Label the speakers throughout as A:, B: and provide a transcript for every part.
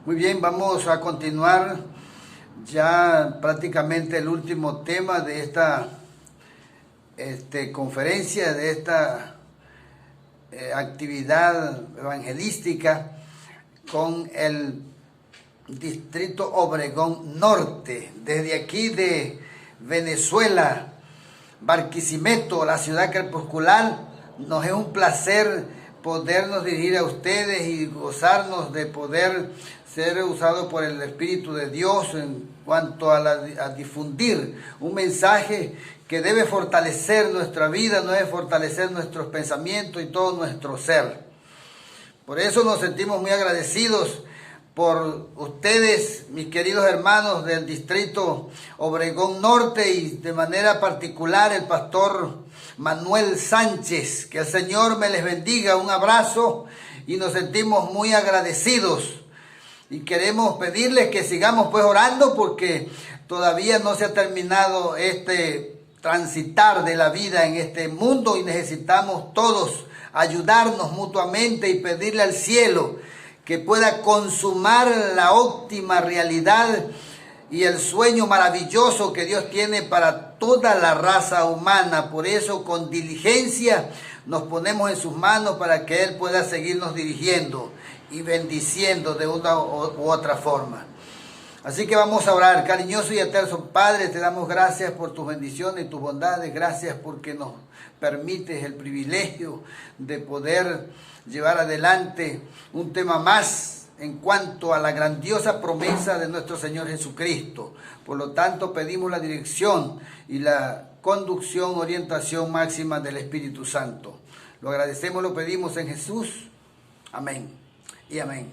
A: Muy bien, vamos a continuar ya prácticamente el último tema de esta conferencia, de esta actividad evangelística con el Distrito Obregón Norte. Desde aquí de Venezuela, Barquisimeto, la ciudad crepuscular, nos es un placer podernos dirigir a ustedes y gozarnos de poder ser usados por el Espíritu de Dios en cuanto a difundir un mensaje que debe fortalecer nuestra vida, debe fortalecer nuestros pensamientos y todo nuestro ser. Por eso nos sentimos muy agradecidos por ustedes, mis queridos hermanos del Distrito Obregón Norte, y de manera particular el pastor Manuel Sánchez. Que el Señor me les bendiga. Un abrazo y nos sentimos muy agradecidos. Y queremos pedirles que sigamos pues orando, porque todavía no se ha terminado este transitar de la vida en este mundo y necesitamos todos ayudarnos mutuamente y pedirle al cielo que pueda consumar la óptima realidad y el sueño maravilloso que Dios tiene para toda la raza humana. Por eso, con diligencia, nos ponemos en sus manos para que Él pueda seguirnos dirigiendo y bendiciendo de una u otra forma. Así que vamos a orar. Cariñoso y eterno Padre, te damos gracias por tus bendiciones y tus bondades. Gracias porque nos permites el privilegio de poder llevar adelante un tema más en cuanto a la grandiosa promesa de nuestro Señor Jesucristo. Por lo tanto, pedimos la dirección y la conducción, orientación máxima del Espíritu Santo. Lo agradecemos, lo pedimos en Jesús. Amén y amén.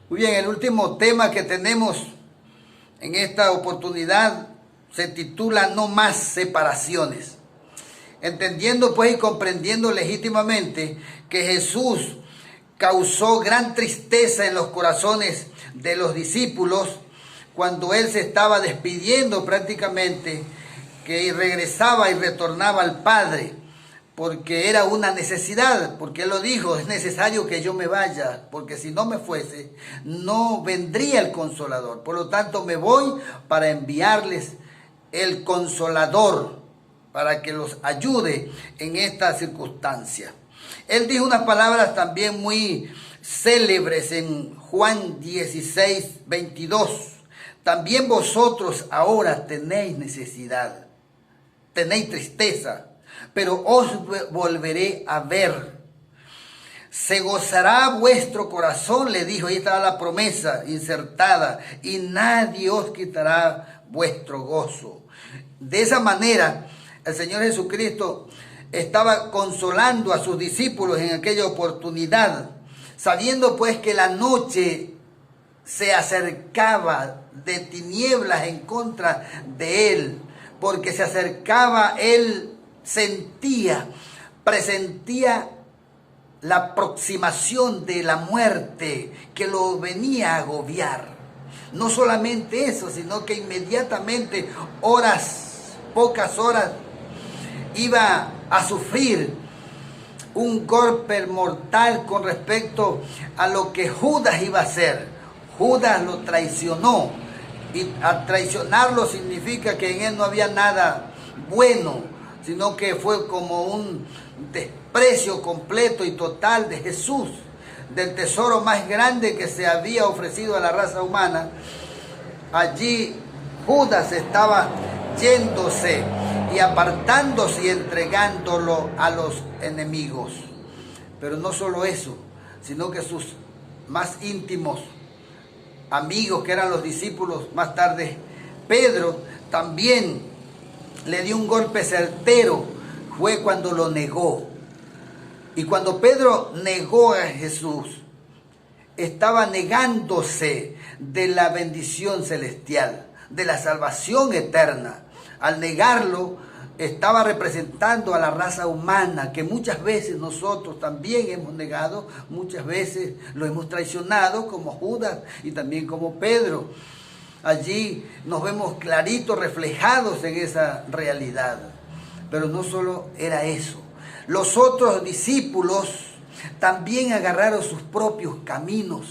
A: Muy bien, el último tema que tenemos en esta oportunidad se titula No más separaciones. Entendiendo pues y comprendiendo legítimamente que Jesús causó gran tristeza en los corazones de los discípulos cuando Él se estaba despidiendo prácticamente, que regresaba y retornaba al Padre, porque era una necesidad, porque Él lo dijo: es necesario que yo me vaya, porque si no me fuese, no vendría el Consolador. Por lo tanto, me voy para enviarles el Consolador, para que los ayude en esta circunstancia. Él dijo unas palabras también muy célebres en Juan 16, 22. También vosotros ahora tenéis necesidad, tenéis tristeza, pero os volveré a ver. Se gozará vuestro corazón, le dijo. Ahí estaba la promesa insertada, y nadie os quitará vuestro gozo. De esa manera, el Señor Jesucristo estaba consolando a sus discípulos en aquella oportunidad, sabiendo pues que la noche se acercaba de tinieblas en contra de Él, porque se acercaba. Él presentía la aproximación de la muerte que lo venía a agobiar. No solamente eso, sino que inmediatamente, pocas horas, iba a sufrir un golpe mortal con respecto a lo que Judas iba a hacer. Judas lo traicionó, y al traicionarlo significa que en él no había nada bueno, sino que fue como un desprecio completo y total de Jesús, del tesoro más grande que se había ofrecido a la raza humana. Allí Judas estaba yéndose y apartándose y entregándolo a los enemigos. Pero no solo eso, sino que sus más íntimos amigos, que eran los discípulos, más tarde Pedro, también le dio un golpe certero. Fue cuando lo negó. Y cuando Pedro negó a Jesús, estaba negándose de la bendición celestial, de la salvación eterna. Al negarlo, estaba representando a la raza humana, que muchas veces nosotros también hemos negado, muchas veces lo hemos traicionado, como Judas y también como Pedro. Allí nos vemos claritos reflejados en esa realidad. Pero no solo era eso. Los otros discípulos también agarraron sus propios caminos.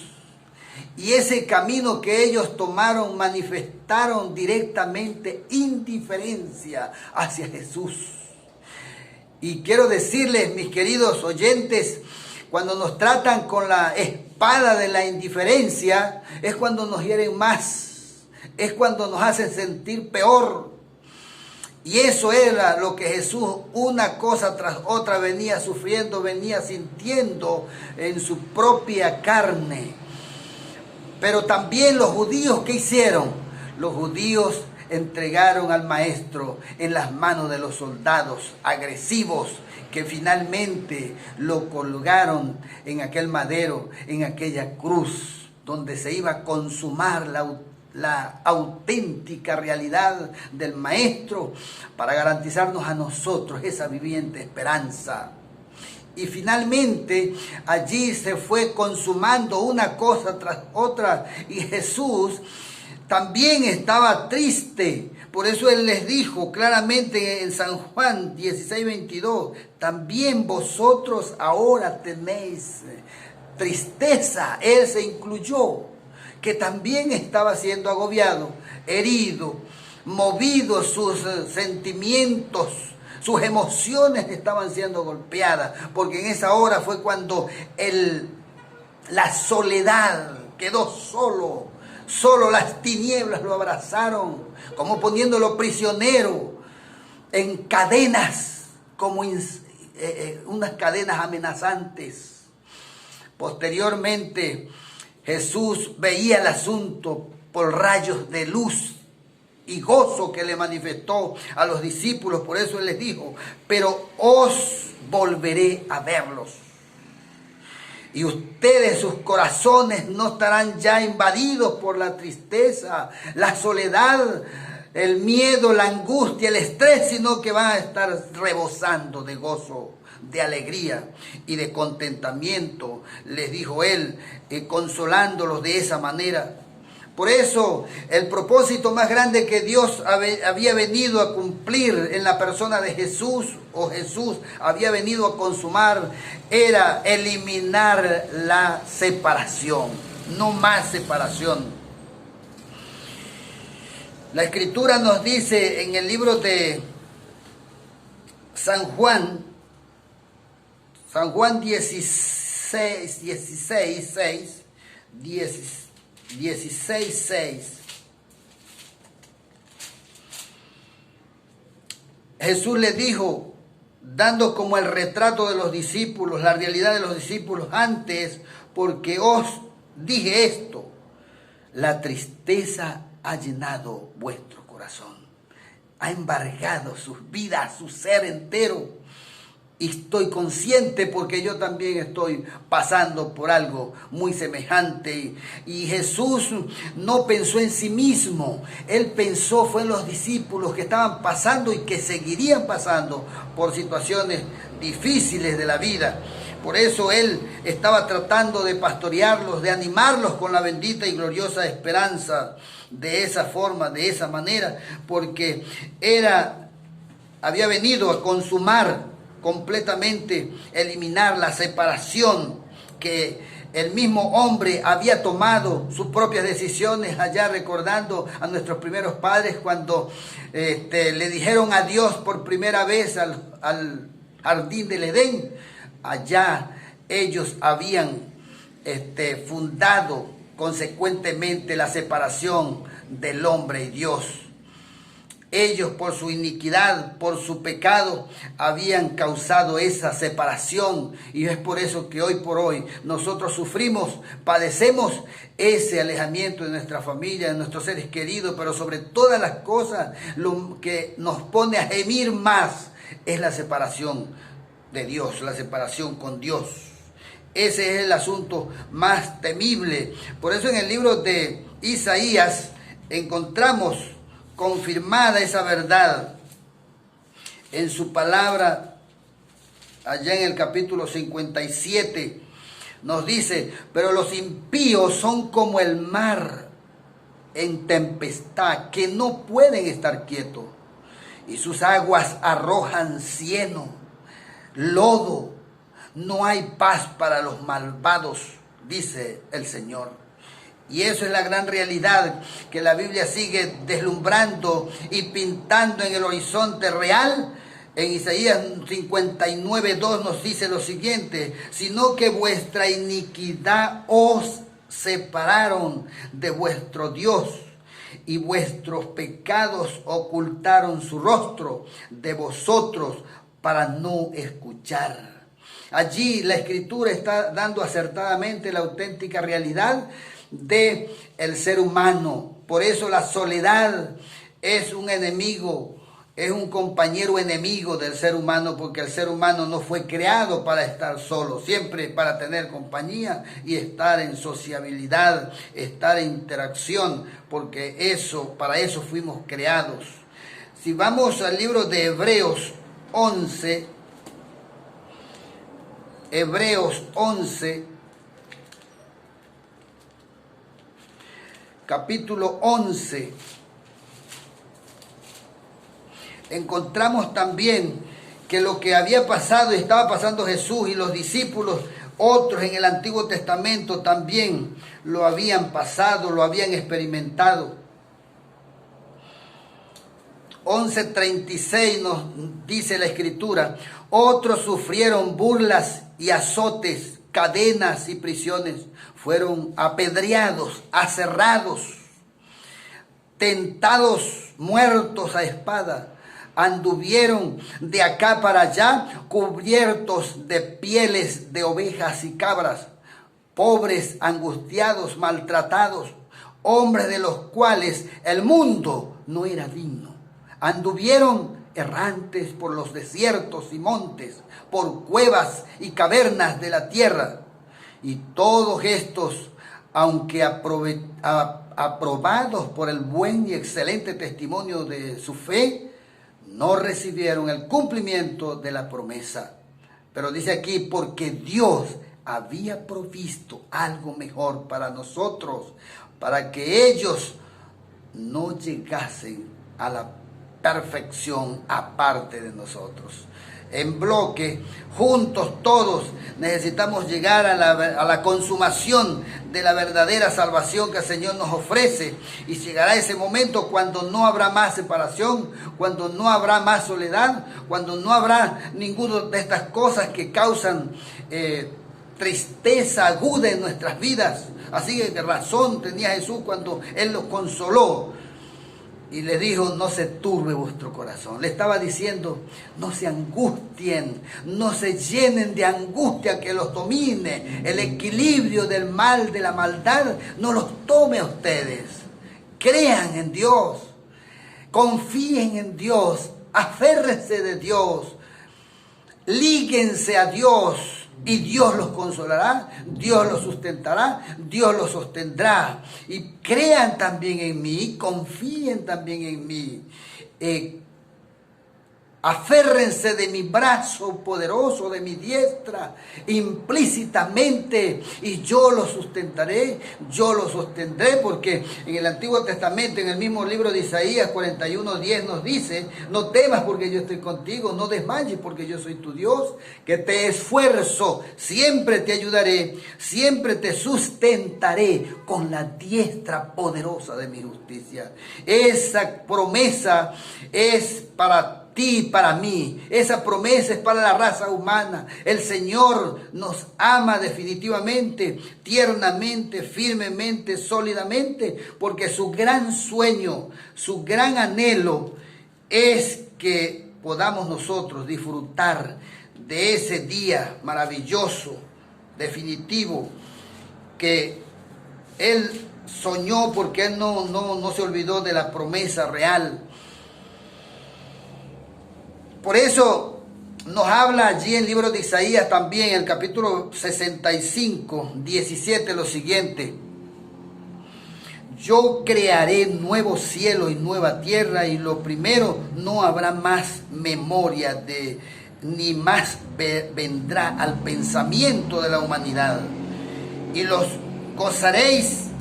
A: Y ese camino que ellos tomaron manifestaron directamente indiferencia hacia Jesús. Y quiero decirles, mis queridos oyentes, cuando nos tratan con la espada de la indiferencia, es cuando nos hieren más, es cuando nos hacen sentir peor. Y eso era lo que Jesús, una cosa tras otra, venía sufriendo, venía sintiendo en su propia carne. Pero también los judíos, ¿qué hicieron? Los judíos entregaron al maestro en las manos de los soldados agresivos que finalmente lo colgaron en aquel madero, en aquella cruz, donde se iba a consumar la auténtica realidad del maestro para garantizarnos a nosotros esa viviente esperanza. Y finalmente allí se fue consumando una cosa tras otra y Jesús también estaba triste. Por eso Él les dijo claramente en San Juan 16:22, también vosotros ahora tenéis tristeza. Él se incluyó, que también estaba siendo agobiado, herido, movido sus sentimientos. Sus emociones estaban siendo golpeadas, porque en esa hora fue cuando la soledad quedó solo las tinieblas lo abrazaron, como poniéndolo prisionero en cadenas, como unas cadenas amenazantes. Posteriormente, Jesús veía el asunto por rayos de luz y gozo que le manifestó a los discípulos. Por eso Él les dijo, pero os volveré a verlos. Y ustedes, sus corazones no estarán ya invadidos por la tristeza, la soledad, el miedo, la angustia, el estrés, sino que van a estar rebosando de gozo, de alegría y de contentamiento, les dijo Él, consolándolos de esa manera. Por eso, el propósito más grande que Dios había venido a cumplir en la persona de Jesús, o Jesús había venido a consumar, era eliminar la separación. No más separación. La Escritura nos dice en el libro de San Juan 16:6, Jesús le dijo, dando como el retrato de los discípulos, la realidad de los discípulos antes, porque os dije esto, la tristeza ha llenado vuestro corazón, ha embargado sus vidas, su ser entero. Y estoy consciente porque yo también estoy pasando por algo muy semejante. Y Jesús no pensó en sí mismo. Él fue en los discípulos que estaban pasando y que seguirían pasando por situaciones difíciles de la vida. Por eso Él estaba tratando de pastorearlos, de animarlos con la bendita y gloriosa esperanza de esa forma, de esa manera. Porque había venido a consumar completamente, eliminar la separación que el mismo hombre había tomado sus propias decisiones allá, recordando a nuestros primeros padres cuando le dijeron adiós por primera vez al jardín del Edén. Allá ellos habían fundado consecuentemente la separación del hombre y Dios. Ellos, por su iniquidad, por su pecado, habían causado esa separación. Y es por eso que hoy por hoy nosotros sufrimos, padecemos ese alejamiento de nuestra familia, de nuestros seres queridos. Pero sobre todas las cosas, lo que nos pone a gemir más es la separación de Dios, la separación con Dios. Ese es el asunto más temible. Por eso en el libro de Isaías encontramos confirmada esa verdad en su palabra. Allá en el capítulo 57 nos dice, pero los impíos son como el mar en tempestad, que no pueden estar quietos, y sus aguas arrojan cieno, lodo. No hay paz para los malvados, dice el Señor. Y eso es la gran realidad que la Biblia sigue deslumbrando y pintando en el horizonte real. En Isaías 59:2 nos dice lo siguiente: sino que vuestra iniquidad os separaron de vuestro Dios, y vuestros pecados ocultaron su rostro de vosotros para no escuchar. Allí la Escritura está dando acertadamente la auténtica realidad del ser humano. Por eso la soledad es un enemigo, es un compañero enemigo del ser humano, porque el ser humano no fue creado para estar solo, siempre para tener compañía y estar en sociabilidad, estar en interacción, porque para eso fuimos creados. Si vamos al libro de Hebreos 11, capítulo 11, encontramos también que lo que había pasado y estaba pasando Jesús y los discípulos, otros en el Antiguo Testamento también lo habían pasado, lo habían experimentado. 11:36 nos dice la Escritura: otros sufrieron burlas y azotes, cadenas y prisiones, fueron apedreados, aserrados, tentados, muertos a espada, anduvieron de acá para allá cubiertos de pieles de ovejas y cabras, pobres, angustiados, maltratados, hombres de los cuales el mundo no era digno. Anduvieron errantes por los desiertos y montes, por cuevas y cavernas de la tierra. Y todos estos, aunque aprobados por el buen y excelente testimonio de su fe, no recibieron el cumplimiento de la promesa. Pero dice aquí: porque Dios había provisto algo mejor para nosotros, para que ellos no llegasen a la perfección aparte de nosotros. En bloque, juntos todos, necesitamos llegar a la consumación de la verdadera salvación que el Señor nos ofrece. Y llegará ese momento cuando no habrá más separación, cuando no habrá más soledad, cuando no habrá ninguna de estas cosas que causan tristeza aguda en nuestras vidas. Así que razón tenía Jesús cuando Él los consoló y le dijo: no se turbe vuestro corazón. Le estaba diciendo: no se angustien, no se llenen de angustia que los domine. El equilibrio del mal, de la maldad, no los tome a ustedes. Crean en Dios, confíen en Dios, aférrense de Dios, líguense a Dios. Y Dios los consolará, Dios los sustentará, Dios los sostendrá. Y crean también en mí, confíen también en mí. Aférrense de mi brazo poderoso, de mi diestra, implícitamente, y yo los sustentaré, yo los sostendré, porque en el Antiguo Testamento, en el mismo libro de Isaías 41:10 nos dice: no temas porque yo estoy contigo, no desmayes porque yo soy tu Dios, que te esfuerzo, siempre te ayudaré, siempre te sustentaré con la diestra poderosa de mi justicia. Esa promesa es para ti y para mí. Esa promesa es para la raza humana. El Señor nos ama definitivamente, tiernamente, firmemente, sólidamente, porque su gran sueño, su gran anhelo es que podamos nosotros disfrutar de ese día maravilloso, definitivo, que Él soñó, porque Él no se olvidó de la promesa real. Por eso nos habla allí en el libro de Isaías también, el capítulo 65:17, lo siguiente: yo crearé nuevo cielo y nueva tierra, y lo primero no habrá más memoria ni más vendrá al pensamiento de la humanidad. Y os gozaréis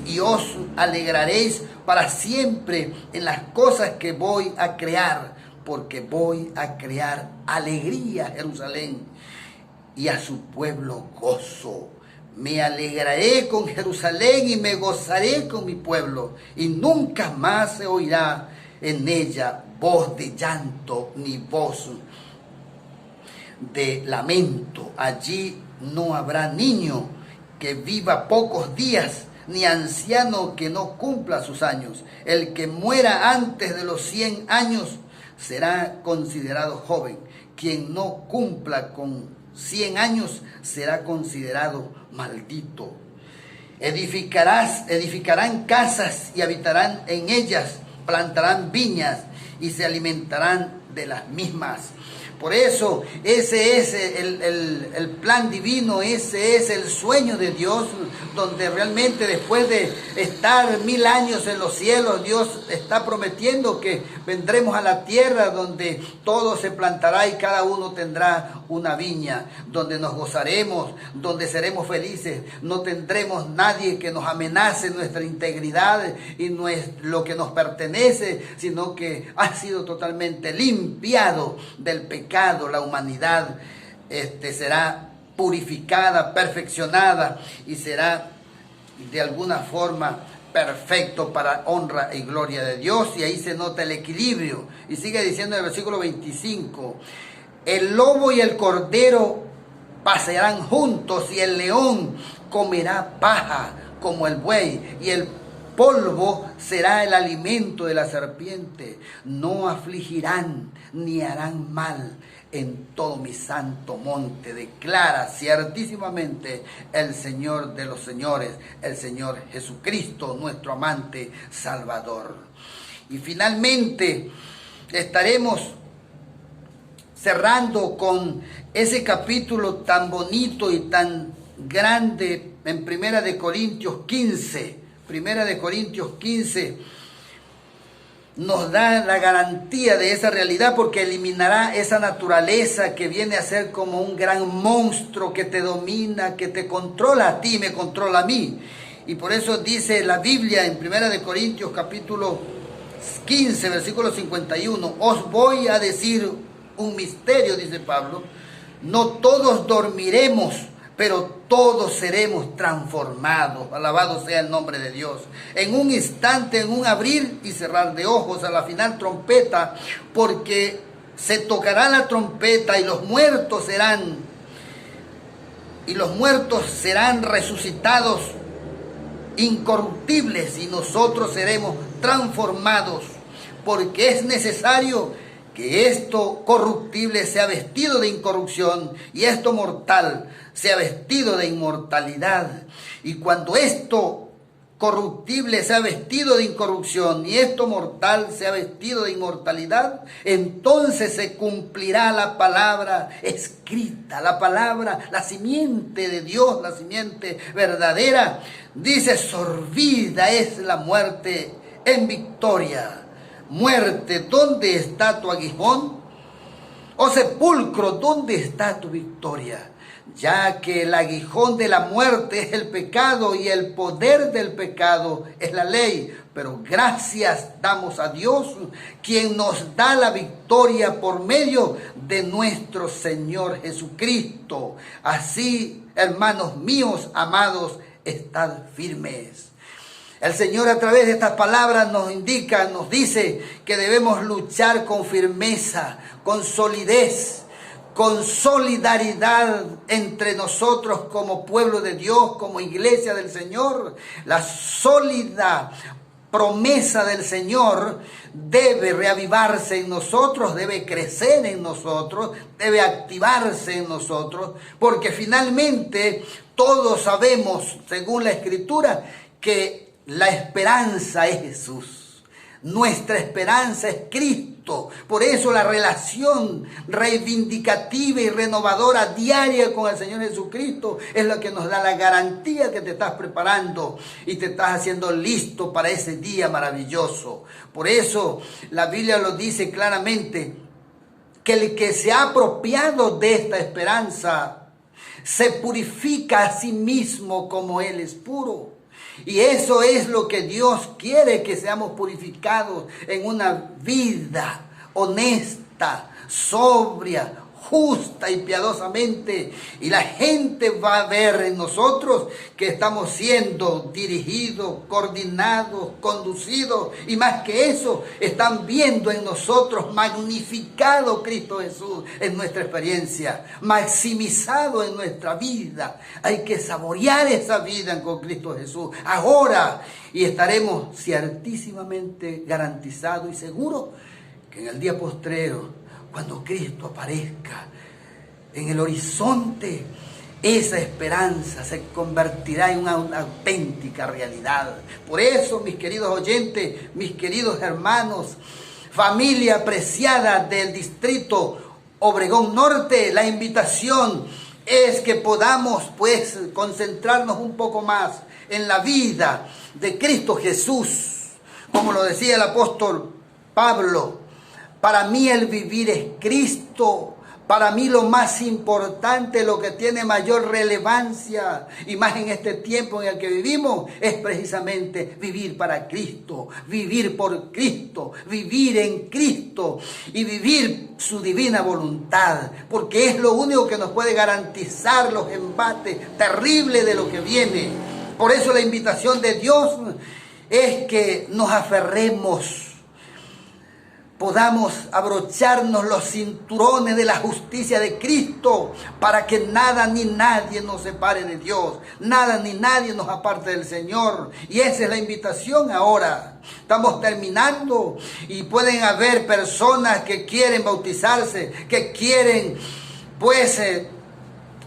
A: y os alegraréis para siempre en las cosas que voy a crear, porque voy a crear alegría a Jerusalén y a su pueblo gozo. Me alegraré con Jerusalén y me gozaré con mi pueblo, y nunca más se oirá en ella voz de llanto ni voz de lamento. Allí no habrá niño que viva pocos días, ni anciano que no cumpla sus años. El que muera antes de los 100 años será considerado joven. Quien no cumpla con 100 años será considerado maldito. Edificarán casas y habitarán en ellas, plantarán viñas y se alimentarán de las mismas. Por eso ese es el plan divino, ese es el sueño de Dios, donde realmente después de estar 1000 años en los cielos, Dios está prometiendo que vendremos a la tierra donde todo se plantará y cada uno tendrá una viña, donde nos gozaremos, donde seremos felices. No tendremos nadie que nos amenace nuestra integridad y lo que nos pertenece, sino que ha sido totalmente limpiado del pecado. La humanidad será purificada, perfeccionada y será de alguna forma perfecto para honra y gloria de Dios. Y ahí se nota el equilibrio. Y sigue diciendo en el versículo 25, el lobo y el cordero pasearán juntos y el león comerá paja como el buey y el polvo será el alimento de la serpiente. No afligirán ni harán mal en todo mi santo monte, declara ciertísimamente el Señor de los señores, el Señor Jesucristo, nuestro amante Salvador. Y finalmente estaremos cerrando con ese capítulo tan bonito y tan grande en Primera de Corintios 15. Primera de Corintios 15 nos da la garantía de esa realidad, porque eliminará esa naturaleza que viene a ser como un gran monstruo que te domina, que te controla a ti, me controla a mí. Y por eso dice la Biblia en Primera de Corintios capítulo 15, versículo 51, os voy a decir un misterio, dice Pablo, no todos dormiremos, pero todos seremos transformados. Alabado sea el nombre de Dios. En un instante, en un abrir y cerrar de ojos, a la final trompeta, porque se tocará la trompeta y los muertos serán resucitados incorruptibles y nosotros seremos transformados, porque es necesario que esto corruptible sea vestido de incorrupción y esto mortal sea vestido de inmortalidad. Y cuando esto corruptible sea vestido de incorrupción y esto mortal sea vestido de inmortalidad, entonces se cumplirá la palabra escrita, la palabra, la simiente de Dios, la simiente verdadera. Dice, sorbida es la muerte en victoria. Muerte, ¿dónde está tu aguijón? Oh sepulcro, ¿dónde está tu victoria? Ya que el aguijón de la muerte es el pecado y el poder del pecado es la ley. Pero gracias damos a Dios, quien nos da la victoria por medio de nuestro Señor Jesucristo. Así, hermanos míos, amados, estad firmes. El Señor a través de estas palabras nos indica, nos dice que debemos luchar con firmeza, con solidez, con solidaridad entre nosotros como pueblo de Dios, como iglesia del Señor. La sólida promesa del Señor debe reavivarse en nosotros, debe crecer en nosotros, debe activarse en nosotros, porque finalmente todos sabemos, según la Escritura, que la esperanza es Jesús. Nuestra esperanza es Cristo. Por eso la relación reivindicativa y renovadora diaria con el Señor Jesucristo es lo que nos da la garantía que te estás preparando y te estás haciendo listo para ese día maravilloso. Por eso la Biblia lo dice claramente, que el que se ha apropiado de esta esperanza se purifica a sí mismo como Él es puro. Y eso es lo que Dios quiere, que seamos purificados en una vida honesta, sobria, justa y piadosamente, y la gente va a ver en nosotros que estamos siendo dirigidos, coordinados, conducidos, y más que eso, están viendo en nosotros magnificado Cristo Jesús en nuestra experiencia, maximizado en nuestra vida. Hay que saborear esa vida con Cristo Jesús ahora, y estaremos ciertísimamente garantizados y seguros que en el día postrero, cuando Cristo aparezca en el horizonte, esa esperanza se convertirá en una auténtica realidad. Por eso, mis queridos oyentes, mis queridos hermanos, familia apreciada del distrito Obregón Norte, la invitación es que podamos pues concentrarnos un poco más en la vida de Cristo Jesús. Como lo decía el apóstol Pablo, para mí el vivir es Cristo. Para mí lo más importante, lo que tiene mayor relevancia, y más en este tiempo en el que vivimos, es precisamente vivir para Cristo, vivir por Cristo, vivir en Cristo y vivir su divina voluntad, porque es lo único que nos puede garantizar los embates terribles de lo que viene. Por eso la invitación de Dios es que nos aferremos, podamos abrocharnos los cinturones de la justicia de Cristo, para que nada ni nadie nos separe de Dios, nada ni nadie nos aparte del Señor. Y esa es la invitación ahora. Estamos terminando y pueden haber personas que quieren bautizarse, que quieren pues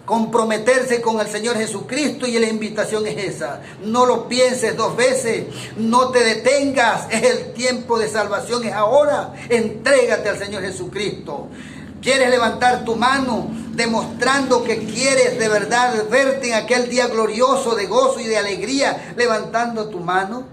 A: comprometerse con el Señor Jesucristo, y la invitación es esa. No lo pienses dos veces, no te detengas, es el tiempo de salvación, es ahora. Entrégate al Señor Jesucristo. ¿Quieres levantar tu mano demostrando que quieres de verdad verte en aquel día glorioso de gozo y de alegría? Levantando tu mano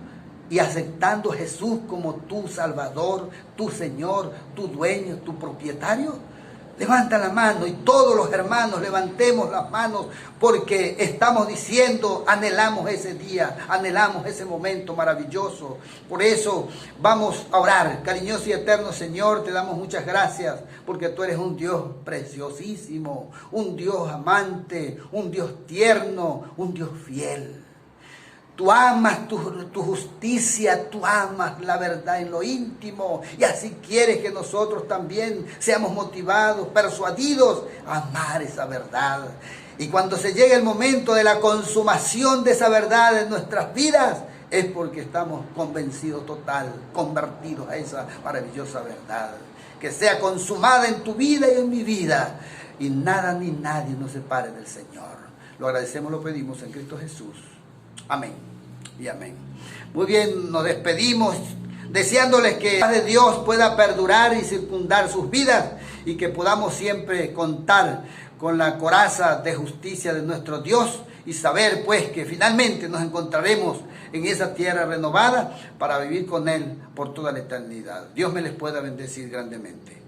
A: y aceptando a Jesús como tu Salvador, tu Señor, tu dueño, tu propietario. Levanta la mano, y todos los hermanos levantemos las manos, porque estamos diciendo, anhelamos ese día, anhelamos ese momento maravilloso. Por eso vamos a orar. Cariñoso y eterno Señor, te damos muchas gracias, porque tú eres un Dios preciosísimo, un Dios amante, un Dios tierno, un Dios fiel. Tú amas tu justicia, tú amas la verdad en lo íntimo, y así quieres que nosotros también seamos motivados, persuadidos a amar esa verdad. Y cuando se llegue el momento de la consumación de esa verdad en nuestras vidas, es porque estamos convencidos total, convertidos a esa maravillosa verdad. Que sea consumada en tu vida y en mi vida, y nada ni nadie nos separe del Señor. Lo agradecemos, lo pedimos en Cristo Jesús. Amén y amén. Muy bien, nos despedimos deseándoles que la paz de Dios pueda perdurar y circundar sus vidas, y que podamos siempre contar con la coraza de justicia de nuestro Dios, y saber pues que finalmente nos encontraremos en esa tierra renovada para vivir con Él por toda la eternidad. Dios me les pueda bendecir grandemente.